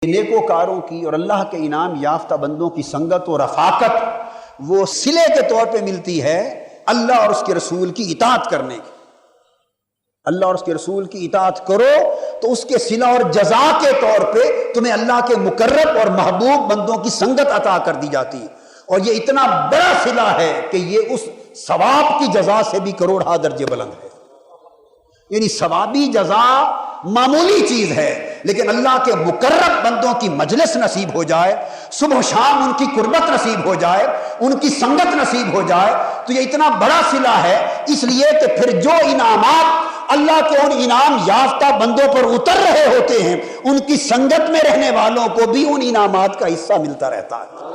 نیکوکاروں کی اور اللہ کے انعام یافتہ بندوں کی سنگت و رفاقت وہ صلے کے طور پہ ملتی ہے اللہ اور اس کے رسول کی اطاعت کرنے کی۔ اللہ اور اس کے رسول کی اطاعت کرو تو اس کے صلہ اور جزا کے طور پہ تمہیں اللہ کے مقرب اور محبوب بندوں کی سنگت عطا کر دی جاتی ہے، اور یہ اتنا بڑا صلہ ہے کہ یہ اس ثواب کی جزا سے بھی کروڑہ درجے بلند ہے۔ یعنی ثوابی جزا معمولی چیز ہے، لیکن اللہ کے مقرب بندوں کی مجلس نصیب ہو جائے، صبح و شام ان کی قربت نصیب ہو جائے، ان کی سنگت نصیب ہو جائے، تو یہ اتنا بڑا صلہ ہے، اس لیے کہ پھر جو انعامات اللہ کے ان انعام یافتہ بندوں پر اتر رہے ہوتے ہیں، ان کی سنگت میں رہنے والوں کو بھی ان انعامات کا حصہ ملتا رہتا ہے۔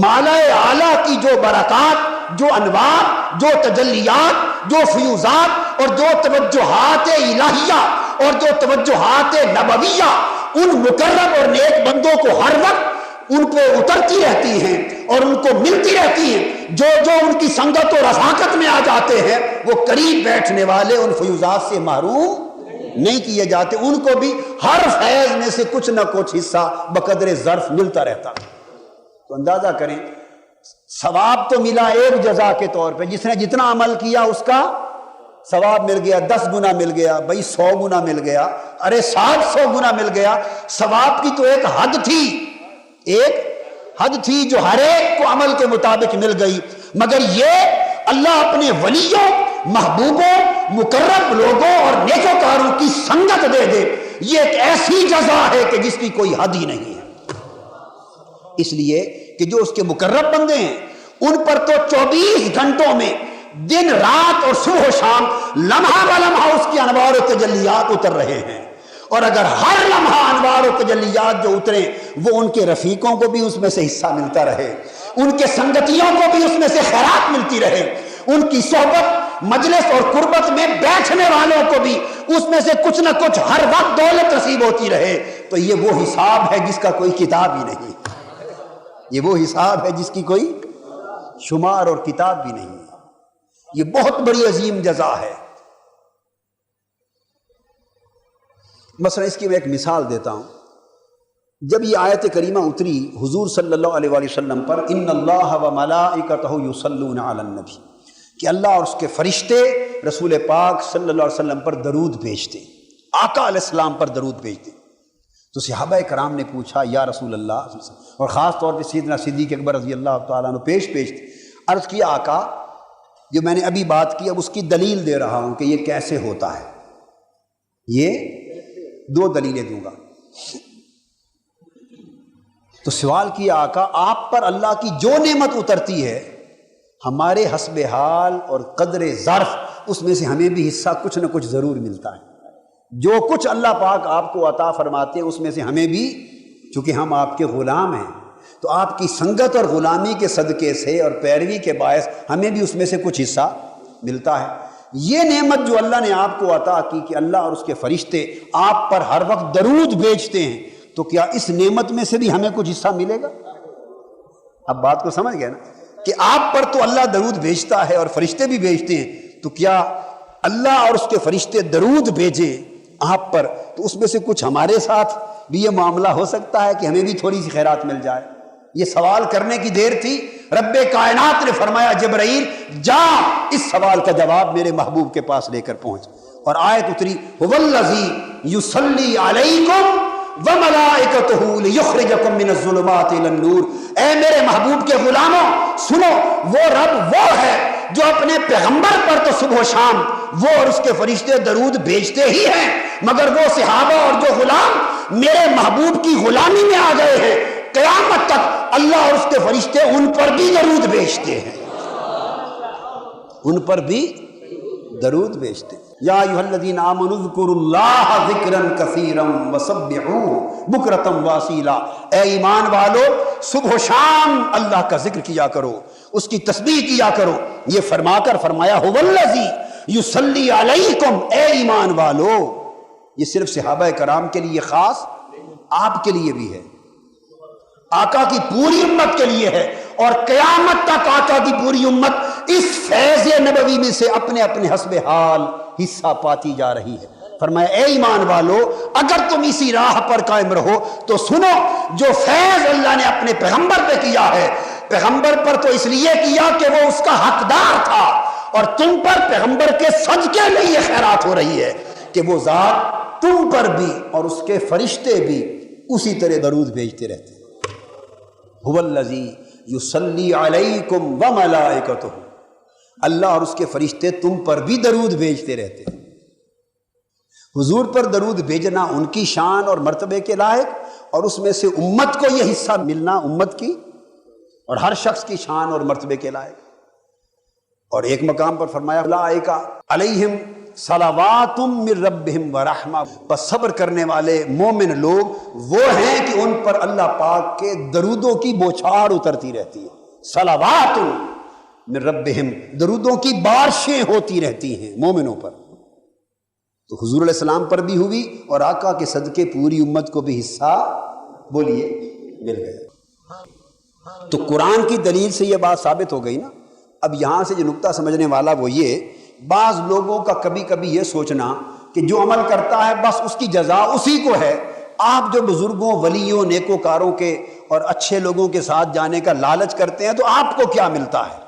مالا اعلیٰ کی جو برکات، جو انوار، جو تجلیات، جو فیوزات اور جو توجہات الہیہ اور جو توجہات نبویہ ان مقرب اور نیک بندوں کو ہر وقت ان پہ اترتی رہتی ہیں اور ان کو ملتی رہتی ہیں، جو جو ان کی سنگت و رفاقت میں آ جاتے ہیں وہ قریب بیٹھنے والے ان فیوزات سے محروم نہیں کیے جاتے، ان کو بھی ہر فیض میں سے کچھ نہ کچھ حصہ بقدر ظرف ملتا رہتا۔ تو اندازہ کریں، ثواب تو ملا ایک جزا کے طور پہ، جس نے جتنا عمل کیا اس کا ثواب مل گیا، 10 گنا مل گیا، بھائی 100 گنا مل گیا، ارے 700 گنا مل گیا۔ ثواب کی تو ایک حد تھی جو ہر ایک کو عمل کے مطابق مل گئی، مگر یہ اللہ اپنے ولیوں، محبوبوں، مقرب لوگوں اور نیکوکاروں کی سنگت دے دے، یہ ایک ایسی جزا ہے کہ جس کی کوئی حد ہی نہیں ہے۔ اس لیے کہ جو اس کے مقرب بندے ہیں ان پر تو 24 گھنٹوں میں دن رات اور صبح و شام لمحہ بلمحہ اس کی انوار و تجلیات اتر رہے ہیں، اور اگر ہر لمحہ انوار و تجلیات جو اتریں وہ ان کے رفیقوں کو بھی اس میں سے حصہ ملتا رہے، ان کے سنگتیوں کو بھی اس میں سے خیرات ملتی رہے، ان کی صحبت مجلس اور قربت میں بیٹھنے والوں کو بھی اس میں سے کچھ نہ کچھ ہر وقت دولت نصیب ہوتی رہے، تو یہ وہ حساب ہے جس کا کوئی کتاب ہی نہیں، یہ وہ حساب ہے جس کی کوئی شمار اور کتاب بھی نہیں ہے۔ یہ بہت بڑی عظیم جزا ہے۔ مثلا اس کی میں ایک مثال دیتا ہوں۔ جب یہ آیت کریمہ اتری حضور صلی اللہ علیہ وآلہ وسلم پر، ان اللہ و ملائکتہ یصلون علی النبی، کہ اللہ اور اس کے فرشتے رسول پاک صلی اللہ علیہ وسلم پر درود بھیجتے، آقا علیہ السلام پر درود بھیجتے۔ تو صحابہ کرام نے پوچھا یا رسول اللہ، اور خاص طور پہ سیدنا صدیق اکبر رضی اللہ تعالیٰ عنہ پیش تھے، عرض کیا آقا جو میں نے ابھی بات کی اب اس کی دلیل دے رہا ہوں کہ یہ کیسے ہوتا ہے، یہ 2 دلیلیں دوں گا۔ تو سوال کیا آقا آپ پر اللہ کی جو نعمت اترتی ہے ہمارے حسب حال اور قدر ظرف اس میں سے ہمیں بھی حصہ کچھ نہ کچھ ضرور ملتا ہے، جو کچھ اللہ پاک آپ کو عطا فرماتے ہیں اس میں سے ہمیں بھی، چونکہ ہم آپ کے غلام ہیں تو آپ کی سنگت اور غلامی کے صدقے سے اور پیروی کے باعث ہمیں بھی اس میں سے کچھ حصہ ملتا ہے۔ یہ نعمت جو اللہ نے آپ کو عطا کی کہ اللہ اور اس کے فرشتے آپ پر ہر وقت درود بھیجتے ہیں، تو کیا اس نعمت میں سے بھی ہمیں کچھ حصہ ملے گا؟ اب بات کو سمجھ گئے نا کہ آپ پر تو اللہ درود بھیجتا ہے اور فرشتے بھی بھیجتے ہیں، تو کیا اللہ اور اس کے فرشتے درود بھیجیں آپ پر تو اس میں سے کچھ ہمارے ساتھ بھی یہ معاملہ ہو سکتا ہے کہ ہمیں بھی تھوڑی سی خیرات مل جائے؟ یہ سوال کرنے کی دیر تھی، رب کائنات نے فرمایا جبرائیل جا اس سوال کا جواب میرے محبوب کے پاس لے کر پہنچ، اور آیت اتری هو الذی یصلی علیکم وملائکتہ لیخرجکم من الظلمات الی النور، اے میرے محبوب کے غلاموں سنو، وہ رب وہ ہے جو اپنے پیغمبر پر تو صبح و شام وہ اور اس کے فرشتے درود بھیجتے ہی ہیں، مگر وہ صحابہ اور جو غلام میرے محبوب کی غلامی میں آ گئے ہیں، قیامت تک اللہ اور اس کے فرشتے ان پر بھی درود بھیجتے ہیں، ان پر بھی درود بھیجتے ہیں۔ یا ایھا الذین آمنوا اذکروا اللہ ذکرا کثیرا وسبحوہ بکرۃ واصیلا، اے ایمان والو صبح و شام اللہ کا ذکر کیا کرو، اس کی تسبیح کیا کرو۔ یہ فرما کر فرمایا هو الذی یصلی علیکم، اے ایمان والو، یہ صرف صحابہ کرام کے لیے خاص، آپ کے لیے بھی ہے، آقا کی پوری امت کے لیے ہے، اور قیامت تک آقا کی پوری امت اس فیض نبوی میں سے اپنے اپنے حسب حال حصہ پاتی جا رہی ہے۔ فرمایا اے ایمان والو اگر تم اسی راہ پر قائم رہو تو سنو جو فیض اللہ نے اپنے پیغمبر پہ کیا ہے، پیغمبر پر تو اس لیے کیا کہ وہ اس کا حقدار تھا، اور تم پر پیغمبر کے صدقے میں یہ خیرات ہو رہی ہے کہ وہ ذات تم پر بھی اور اس کے فرشتے بھی اسی طرح درود بھیجتے رہتے ہیں۔ هو الذی یصلی علیکم وملائکتہ، اللہ اور اس کے فرشتے تم پر بھی درود بھیجتے رہتے ہیں۔ حضور پر درود بھیجنا ان کی شان اور مرتبے کے لائق، اور اس میں سے امت کو یہ حصہ ملنا امت کی اور ہر شخص کی شان اور مرتبے کے لائق۔ اور ایک مقام پر فرمایا اولئک علیہم صلوات من ربہم ورحمہ، بس صبر کرنے والے مومن لوگ وہ ہیں کہ ان پر اللہ پاک کے درودوں کی بوچھار اترتی رہتی ہے۔ صلوات من ربہم، درودوں کی بارشیں ہوتی رہتی ہیں مومنوں پر۔ تو حضور علیہ السلام پر بھی ہوئی، اور آقا کے صدقے پوری امت کو بھی حصہ بولیے مل گیا۔ تو قرآن کی دلیل سے یہ بات ثابت ہو گئی نا۔ اب یہاں سے جو نقطہ سمجھنے والا وہ یہ، بعض لوگوں کا کبھی کبھی یہ سوچنا کہ جو عمل کرتا ہے بس اس کی جزا اسی کو ہے۔ آپ جو بزرگوں، ولیوں، نیکوکاروں کے اور اچھے لوگوں کے ساتھ جانے کا لالچ کرتے ہیں تو آپ کو کیا ملتا ہے؟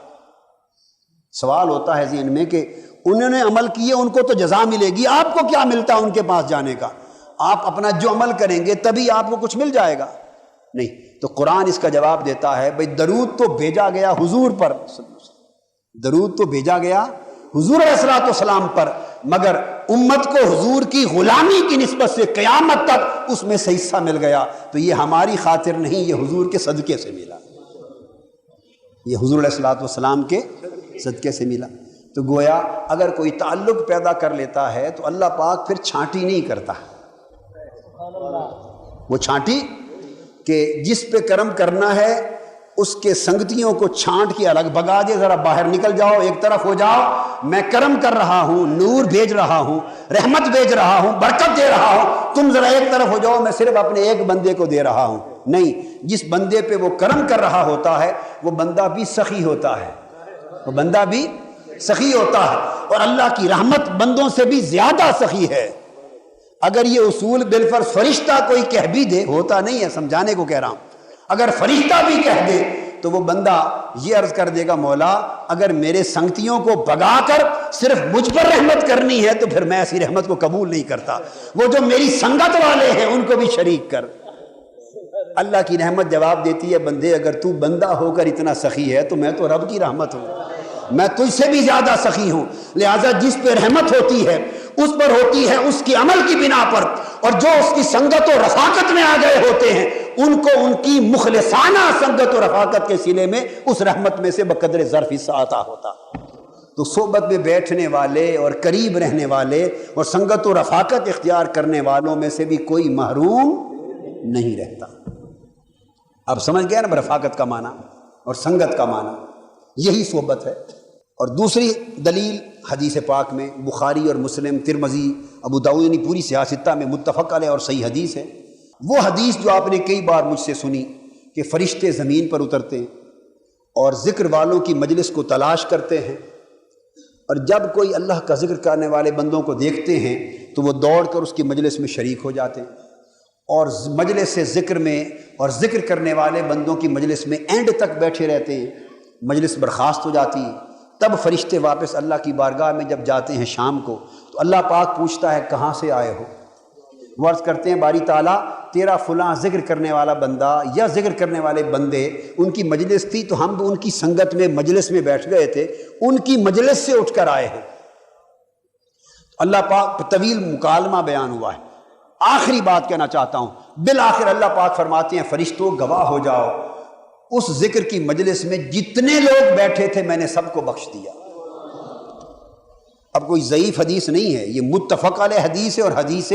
سوال ہوتا ہے ذہن میں کہ انہوں نے عمل کیے، ان کو تو جزا ملے گی، آپ کو کیا ملتا ہے ان کے پاس جانے کا؟ آپ اپنا جو عمل کریں گے تبھی آپ کو کچھ مل جائے گا؟ نہیں۔ تو قرآن اس کا جواب دیتا ہے بھئی درود تو بھیجا گیا حضور پر، درود تو بھیجا گیا حضور علیہ السلام پر، مگر امت کو حضور کی غلامی کی نسبت سے قیامت تک اس میں سے حصہ مل گیا۔ تو یہ ہماری خاطر نہیں، یہ حضور کے صدقے سے ملا، یہ حضور علیہ السلام کے صدقے سے ملا۔ تو گویا اگر کوئی تعلق پیدا کر لیتا ہے تو اللہ پاک پھر چھانٹی نہیں کرتا، وہ چھانٹی کہ جس پہ کرم کرنا ہے اس کے سنگتیوں کو چھانٹ کے الگ بھگا دے، ذرا باہر نکل جاؤ، ایک طرف ہو جاؤ، میں کرم کر رہا ہوں، نور بھیج رہا ہوں، رحمت بھیج رہا ہوں، برکت دے رہا ہوں، تم ذرا ایک طرف ہو جاؤ، میں صرف اپنے ایک بندے کو دے رہا ہوں۔ نہیں، جس بندے پہ وہ کرم کر رہا ہوتا ہے وہ بندہ بھی سخی ہوتا ہے، وہ بندہ بھی سخی ہوتا ہے، اور اللہ کی رحمت بندوں سے بھی زیادہ سخی ہے۔ اگر یہ اصول بالفرض فرشتہ کوئی کہہ بھی دے، ہوتا نہیں ہے، سمجھانے کو کہہ رہا ہوں، اگر فرشتہ بھی کہہ دے تو وہ بندہ یہ عرض کر دے گا مولا اگر میرے سنگتیوں کو بھگا کر صرف مجھ پر رحمت کرنی ہے تو پھر میں ایسی رحمت کو قبول نہیں کرتا، وہ جو میری سنگت والے ہیں ان کو بھی شریک کر۔ اللہ کی رحمت جواب دیتی ہے بندے اگر تو بندہ ہو کر اتنا سخی ہے تو میں تو رب کی رحمت ہوں، میں تجھ سے بھی زیادہ سخی ہوں، لہٰذا جس پہ رحمت ہوتی ہے اس پر ہوتی ہے اس کی عمل کی بنا پر، اور جو اس کی سنگت و رفاقت میں آ گئے ہوتے ہیں ان کو ان کی مخلصانہ سنگت و رفاقت کے سلے میں اس رحمت میں سے بقدر ظرف حصہ عطا ہوتا۔ تو صحبت میں بیٹھنے والے اور قریب رہنے والے اور سنگت و رفاقت اختیار کرنے والوں میں سے بھی کوئی محروم نہیں رہتا۔ اب سمجھ گیا نا رفاقت کا معنی اور سنگت کا معنی، یہی صحبت ہے۔ اور دوسری دلیل حدیث پاک میں بخاری اور مسلم، ترمذی، ابو داؤد یعنی پوری سیاستہ میں متفق علیہ اور صحیح حدیث ہے، وہ حدیث جو آپ نے کئی بار مجھ سے سنی کہ فرشتے زمین پر اترتے ہیں اور ذکر والوں کی مجلس کو تلاش کرتے ہیں، اور جب کوئی اللہ کا ذکر کرنے والے بندوں کو دیکھتے ہیں تو وہ دوڑ کر اس کی مجلس میں شریک ہو جاتے ہیں، اور مجلس ذکر میں اور ذکر کرنے والے بندوں کی مجلس میں اینڈ تک بیٹھے رہتے ہیں، مجلس برخاست ہو جاتی ہے۔ تب فرشتے واپس اللہ کی بارگاہ میں جب جاتے ہیں شام کو تو اللہ پاک پوچھتا ہے کہاں سے آئے ہو؟ وہ عرض کرتے ہیں باری تعالیٰ تیرا فلاں ذکر کرنے والا بندہ یا ذکر کرنے والے بندے ان کی مجلس تھی تو ہم ان کی سنگت میں مجلس میں بیٹھ گئے تھے، ان کی مجلس سے اٹھ کر آئے ہیں۔ اللہ پاک طویل مکالمہ بیان ہوا ہے۔ آخری بات کہنا چاہتا ہوں، بالآخر اللہ پاک فرماتے ہیں فرشتوں گواہ ہو جاؤ، اس ذکر کی مجلس میں جتنے لوگ بیٹھے تھے میں نے سب کو بخش دیا۔ اب کوئی ضعیف حدیث نہیں ہے، یہ متفق علیہ حدیث ہے اور حدیث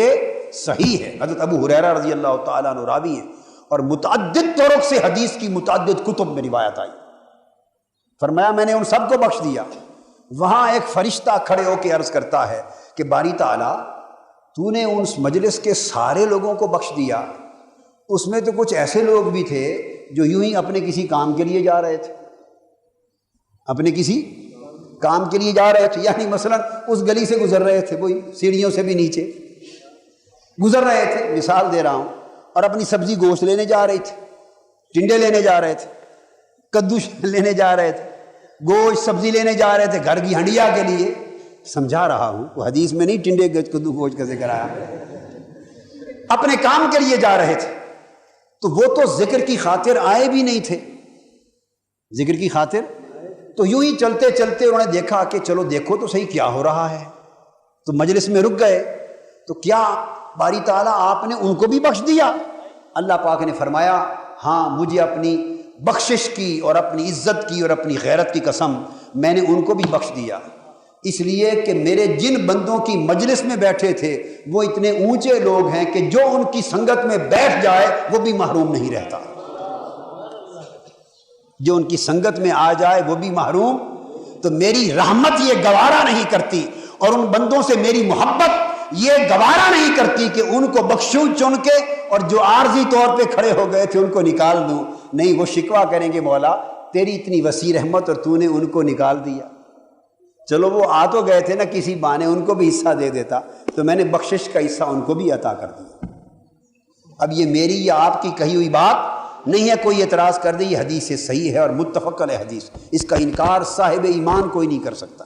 صحیح ہے۔ حضرت ابو ہریرہ رضی اللہ تعالیٰ عنہ راوی ہیں، اور متعدد طرق سے حدیث کی متعدد کتب میں روایت آئی۔ فرمایا میں نے ان سب کو بخش دیا۔ وہاں ایک فرشتہ کھڑے ہو کے عرض کرتا ہے کہ باری تعالیٰ تو نے اس مجلس کے سارے لوگوں کو بخش دیا، اس میں تو کچھ ایسے لوگ بھی تھے جو یوں ہی اپنے کسی کام کے لیے جا رہے تھے، اپنے کسی کام کے لیے جا رہے تھے، یعنی مثلا اس گلی سے گزر رہے تھے، وہی سیڑھیوں سے بھی نیچے، گزر رہے تھے، مثال دے رہا ہوں، اور اپنی سبزی گوشت لینے جا رہے تھے، ٹنڈے لینے جا رہے تھے، کدو لینے جا رہے تھے، گوشت سبزی لینے جا رہے تھے گھر کی ہنڈیا کے لیے. سمجھا رہا ہوں، وہ حدیث میں نہیں ٹنڈے کدو گوشت کا ذکر آیا. اپنے کام کے لیے جا رہے تھے، تو وہ تو ذکر کی خاطر آئے بھی نہیں تھے. ذکر کی خاطر تو یوں ہی چلتے چلتے انہوں نے دیکھا کہ چلو دیکھو تو صحیح کیا ہو رہا ہے، تو مجلس میں رک گئے. تو کیا باری تعالیٰ آپ نے ان کو بھی بخش دیا؟ اللہ پاک نے فرمایا ہاں، مجھے اپنی بخشش کی اور اپنی عزت کی اور اپنی غیرت کی قسم، میں نے ان کو بھی بخش دیا، اس لیے کہ میرے جن بندوں کی مجلس میں بیٹھے تھے وہ اتنے اونچے لوگ ہیں کہ جو ان کی سنگت میں بیٹھ جائے وہ بھی محروم نہیں رہتا. جو ان کی سنگت میں آ جائے وہ بھی محروم. تو میری رحمت یہ گوارا نہیں کرتی، اور ان بندوں سے میری محبت یہ گوارا نہیں کرتی کہ ان کو بخشوں چن کے اور جو عارضی طور پہ کھڑے ہو گئے تھے ان کو نکال دوں. نہیں، وہ شکوہ کریں گے مولا تیری اتنی وسیع رحمت اور تو نے ان کو نکال دیا. چلو وہ آ تو گئے تھے نا کسی بہانے، ان کو بھی حصہ دے دیتا، تو میں نے بخشش کا حصہ ان کو بھی عطا کر دیا. اب یہ میری یا آپ کی کہی ہوئی بات نہیں ہے، کوئی اعتراض کر دے یہ حدیث صحیح ہے اور متفق علیہ حدیث، اس کا انکار صاحب ایمان کوئی نہیں کر سکتا.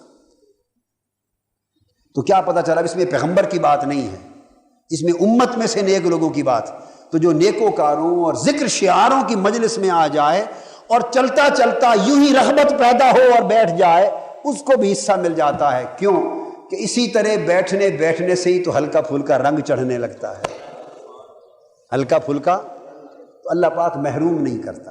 تو کیا پتہ چلا اس میں پیغمبر کی بات نہیں ہے، اس میں امت میں سے نیک لوگوں کی بات. تو جو نیکوکاروں اور ذکر شعاروں کی مجلس میں آ جائے اور چلتا چلتا یوں ہی رغبت پیدا ہو اور بیٹھ جائے، اس کو بھی حصہ مل جاتا ہے. کیوں کہ اسی طرح بیٹھنے سے ہی تو ہلکا پھلکا رنگ چڑھنے لگتا ہے. ہلکا پھلکا تو اللہ پاک محروم نہیں کرتا.